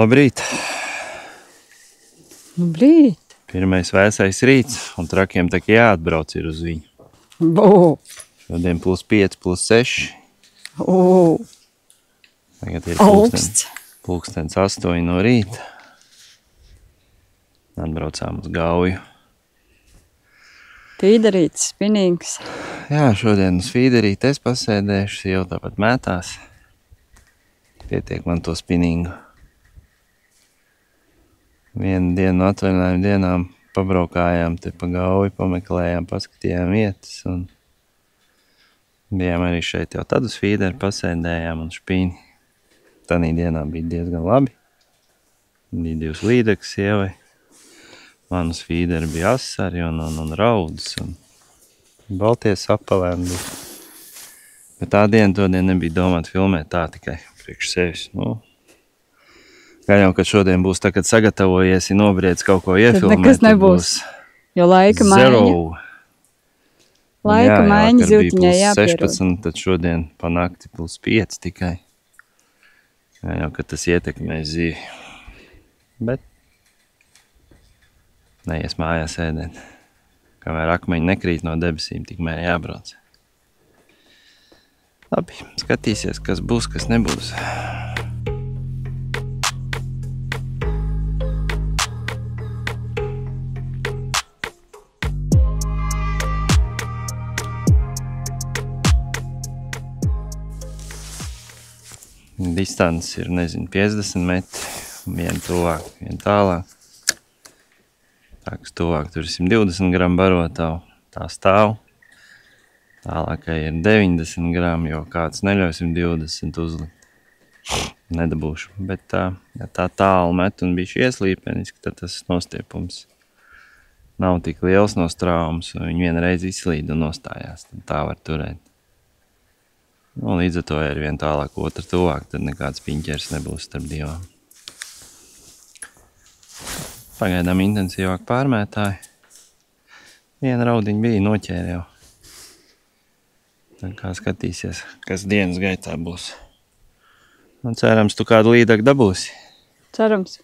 Labrīt! Labrīt! Pirmais vēsais rīts, un trakiem tak jāatbrauc ir uz viņu. Bū! Šodien +5, +6. Tagad ir pulkstens 8 no rīta. Atbraucām uz Gauju. Fīderīts, spinīgs. Jā, šodien uz fīderīti es pasēdēšu, jau tāpat mētās. Pietiek man to spinīgu. Vienu dienu no atvaļinājuma dienām pabraukājām te pa Gauju, pameklējām, paskatījām vietas un bijām arī šeit jau tad uz fīderi, pasēdējām un špīni. Tanī dienā bija diezgan labi. Bija 2 līdekas sievai. Man uz fīderi bija asari un raudus un baltie sapalēni bija. Bet tā diena, to dienu nebija domāt filmēt tā tikai priekš sevis. Gan jau, kad šodien būs tā, kad sagatavojies, ir nobriedz kaut ko iefilmēt. Tad nekas nebūs, jo laika maiņa. Laika maiņa zīltiņai jāpierod. 16, tad šodien pa nakti +5 tikai. Gan jau, kad tas ietekmēs dzīvi. Bet neies mājās ēdēt. Kamēr akmeņi nekrīt no debesīm, tikmēr jābrauc. Labi, skatīsies, kas būs, kas nebūs. Distance ir, nezinu, 50 metri. Vien tuvāk, vien tālāk. Tā, kas tuvāk, tur ir 120 gramu barotavu. Tā stāv. Tālākai ir 90 gramu, jo kāds neļauj 120 uzlikt. Nedabūšu. Bet tā, ja tā tālu met un bišķi ieslīpeniski, tad tas nostiepums nav tik liels no strāvums. Viņi vienreiz izslīd un nostājās. Tad tā var turēt. Un līdz ar to, ja ir vien tālāk otra tuvāk, tad nekāds piņķers nebūs starp divām. Pagaidām intensīvāk pārmētāji. Viena raudiņa bija, noķēra jau. Tā kā skatīsies, kas dienas gaitā būs. Un cerams, tu kādu līdaku dabūsi. Cerams.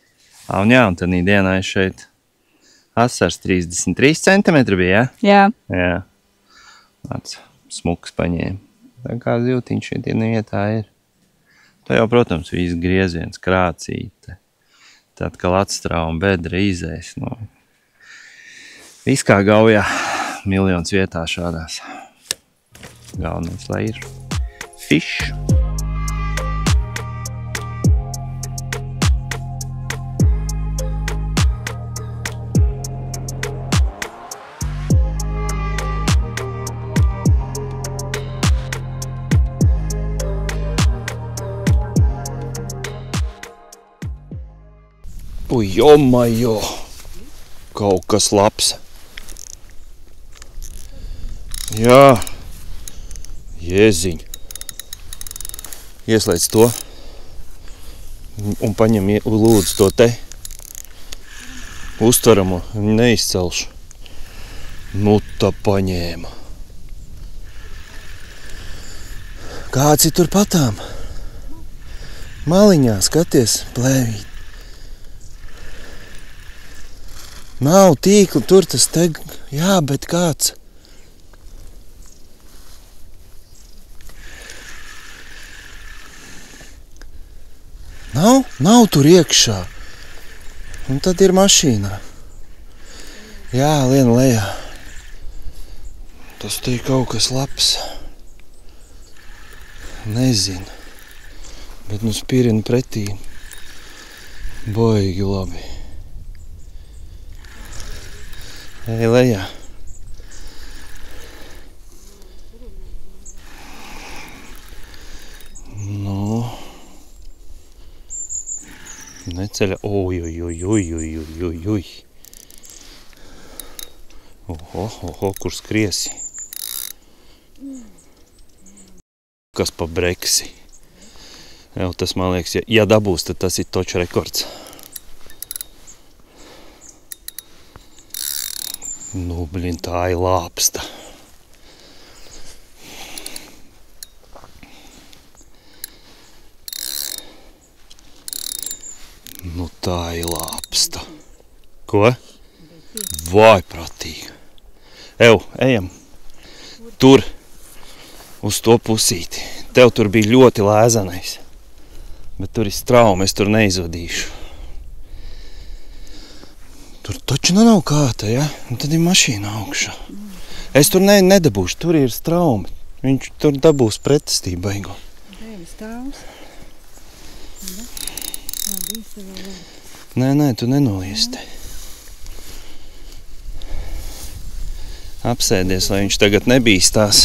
Un jā, un tad dienā es šeit asars 33 centimetri bija, jā? Jā. Tāds smuks paņēma. Tā kā zīltiņš šeit vietā ir. Tā jau, protams, viss grieziens, krācīte. Tad, kad atstrāva bedra izēs. Viss kā Gaujā, miljons vietā šādās. Galvenais, lai ir fish. Jomajo, kaut kas labs. Jā, jēziņ. Ieslēdz to un paņem lūdzu to te uztveramo, neizcelšu. Nu tā paņēma. Kāds ir tur patām? Maliņā, skaties, plēvīt. Nav tīkli, tur tas te, jā, bet kāds. Nav tur iekšā. Un tad ir mašīnā. Jā, lien lejā. Tas te ir kaut kas labs. Nezinu. Bet nu spirina pretī. Baigi labi. Ej lejā. Neceļa. Oj. Oho, kur skriesi? Kas pa breksi? Jau tas, man liekas, ja dabūs, tad tas ir toču rekords. Blin, tā ir lāpsta. tā ir lāpsta. Ko? Vai prātīgi. Ejam. Tur, uz to pusīti. Tev tur bija ļoti lēzanais. Bet tur ir strauma, es tur neizvadīšu. Tur taču nav kāta, ja? Un tad ir mašīna augšā. Es tur nedabūšu, tur ir straumi. Viņš tur dabūs pretestību baigo. Nē, tu nenoliesti. Apsēdies, lai viņš tagad nebīstās.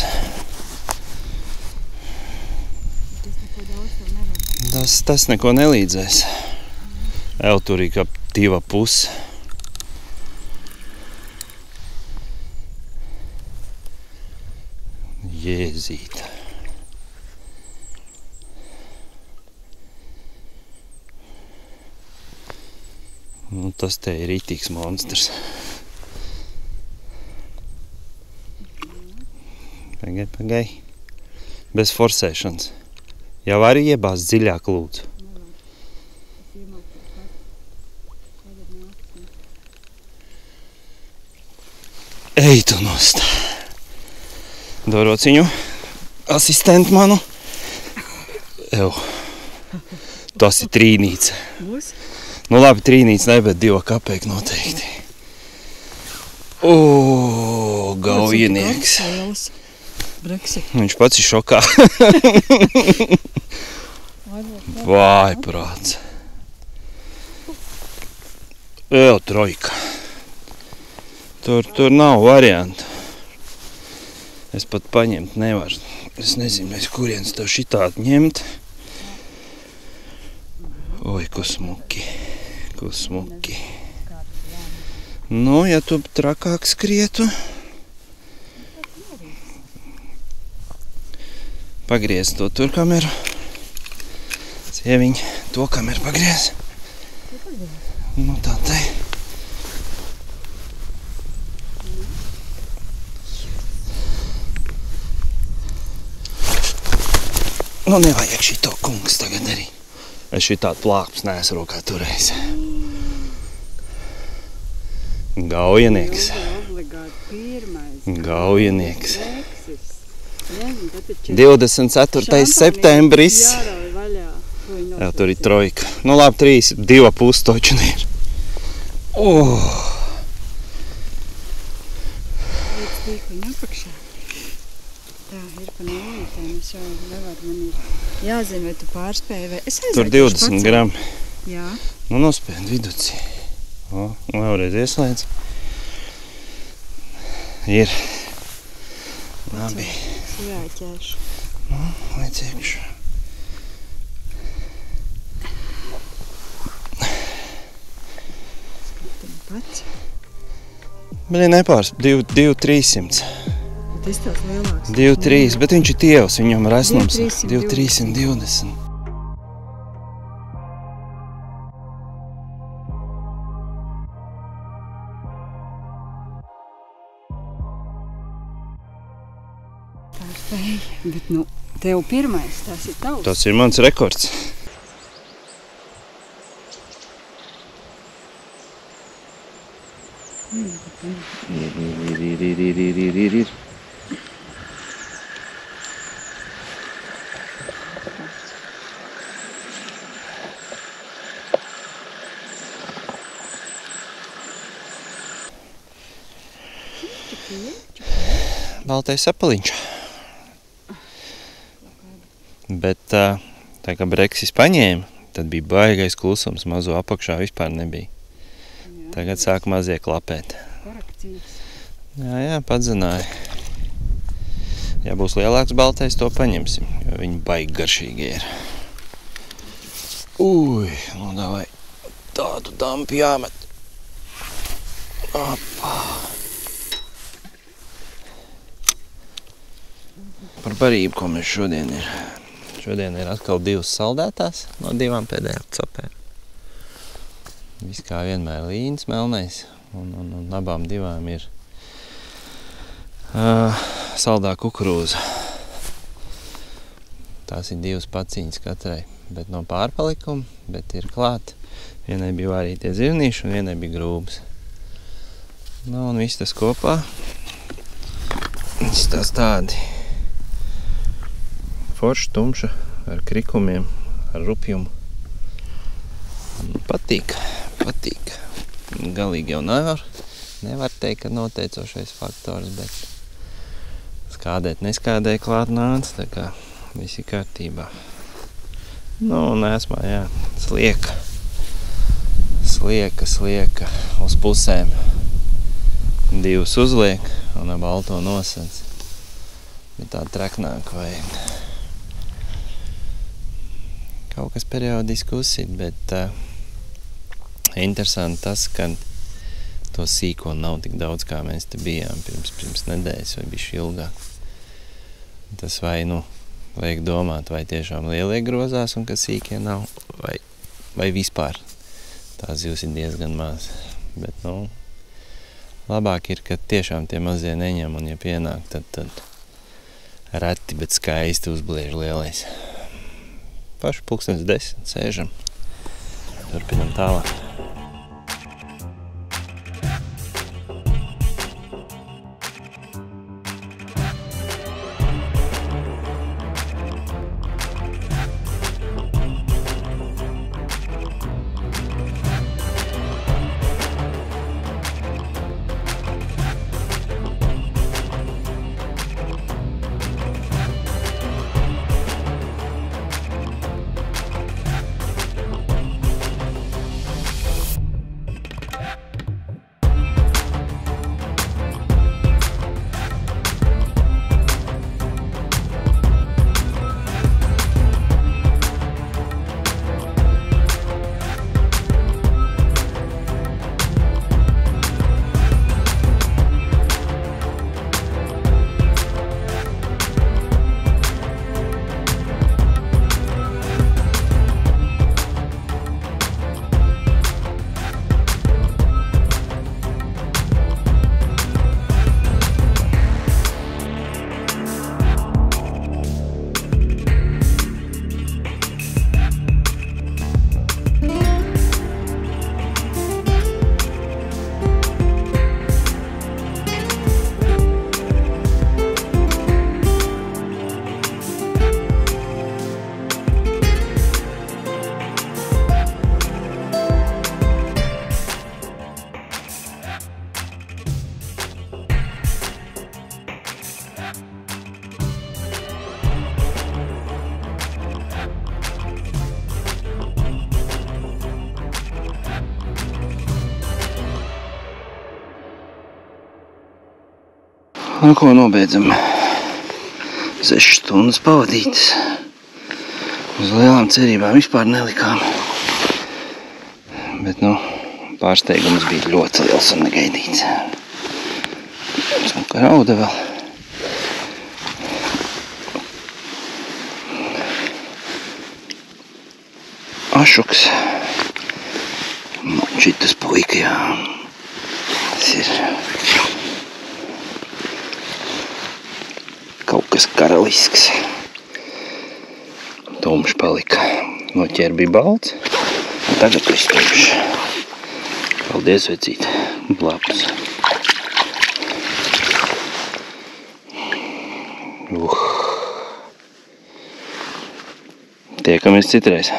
Tas neko nelīdzēs. Tur ir kā 2,5. Jēzīte. Tas te ir ritīgs monstrs. Pagai. Bez forsēšanas. Jau arī iebāz dziļāk lūdzu. Ej tu nost. Dorociņu, asistentu manu. Tas ir trīnīca. Nu labi, trīnīca ne, bet 2 kapeki noteikti. Gaujinieks. Viņš pats ir šokā. Vai prāts. Trojka. Tur nav variantu. Es pat paņemt nevaru. Es nezinu, kurienes tev šitādi ņemt. Oi, ko smuki. Nu, ja tu trakāk skrietu. Pagriez to tur kameru. Sieviņ, to kameru pagriez. Nu, tā te. Nu, nevajag šito kungs tagad arī. Es šitādu plākps neesmu rokā turējis. Gaujinieks. Gaujinieks. 24. septembris. Jā, tur ir trojka. Nu labi, 2,5 toču ir. Tā ir pa nolītēm, es jau nevaru manīt. Jāzina, vai tu pārspēji, vai es aizvaidu. Tur 20 grami. Jā. Nu nospēd viducī. Vēlreiz ieslēdz. Ir. Labi. Jāķēšu. Nu, lieciekšu. Skatim pats. Nepārs, 2,300. Tas tās lielāks. 2,3, bet viņš ir tievs, viņam resnums. 2,320. Pārspēja, bet nu, tev pirmais, tas ir tavs. Tas ir mans rekords. Ir. Baltais apeliņš. Bet tā kā Breksis paņēma, tad bija baigais klusums, mazo apakšā vispār nebija. Tagad sāk mazie klapēt. Jā, padzināja. Ja būs lielāks baltais, to paņemsim, jo viņi baigi garšīgi ir. Nu davai, tādu dampi jāmet. Opā. Par barību, ko mēs šodien ir. Šodien ir atkal 2 saldētās no 2 pēdējām capēm. Viss kā vienmēr līns melnais, un abām 2 ir saldā kukurūza. Tās ir 2 paciņas katrai. bet no pārpalikuma, bet ir klāt. Vienai bija vārītie zirnīši un vienai bija grūbas. Nu, un viss tas kopā. Viss tās tādi forši, tumša, ar krikumiem, ar rupjumu. Patīk. Galīgi jau nevar teikt, ka noteicošais faktors, bet skādēt neskādēja klāt nāca, tā kā viss ir kārtībā. Nu, un esmā, jā, slieka uz pusēm. Divus uzliek un ar balto nosedz. Bet tā traknāk vajag. Kaut kas periodiski uzsit, bet interesanti tas, ka to sīko nav tik daudz, kā mēs te bijām pirms nedēļas vai bišķi ilgāk. Tas vajag domāt, vai tiešām lielie grozās un ka sīkie nav, vai vispār tā zivs ir diezgan maz. Bet, labāk ir, ka tiešām tie mazie neņem un ja pienāk, tad reti, bet skaisti uzbliež lielais. Paši 10:10 sēžam. Turpinam tālāk. Nu, ko nobeidzam? 6 stundas pavadītas. Uz lielām cerībām vispār nelikām. Bet, pārsteigums bija ļoti liels un negaidīts. Ka rauda vēl. Ašuks. Šitas puika, jā. Tas ir kaut kas karalisks. Tumšs palika. Noķēr bija balts. Tagad viss tumšs. Paldies, vecīt. Labs. Tiekamies citreiz.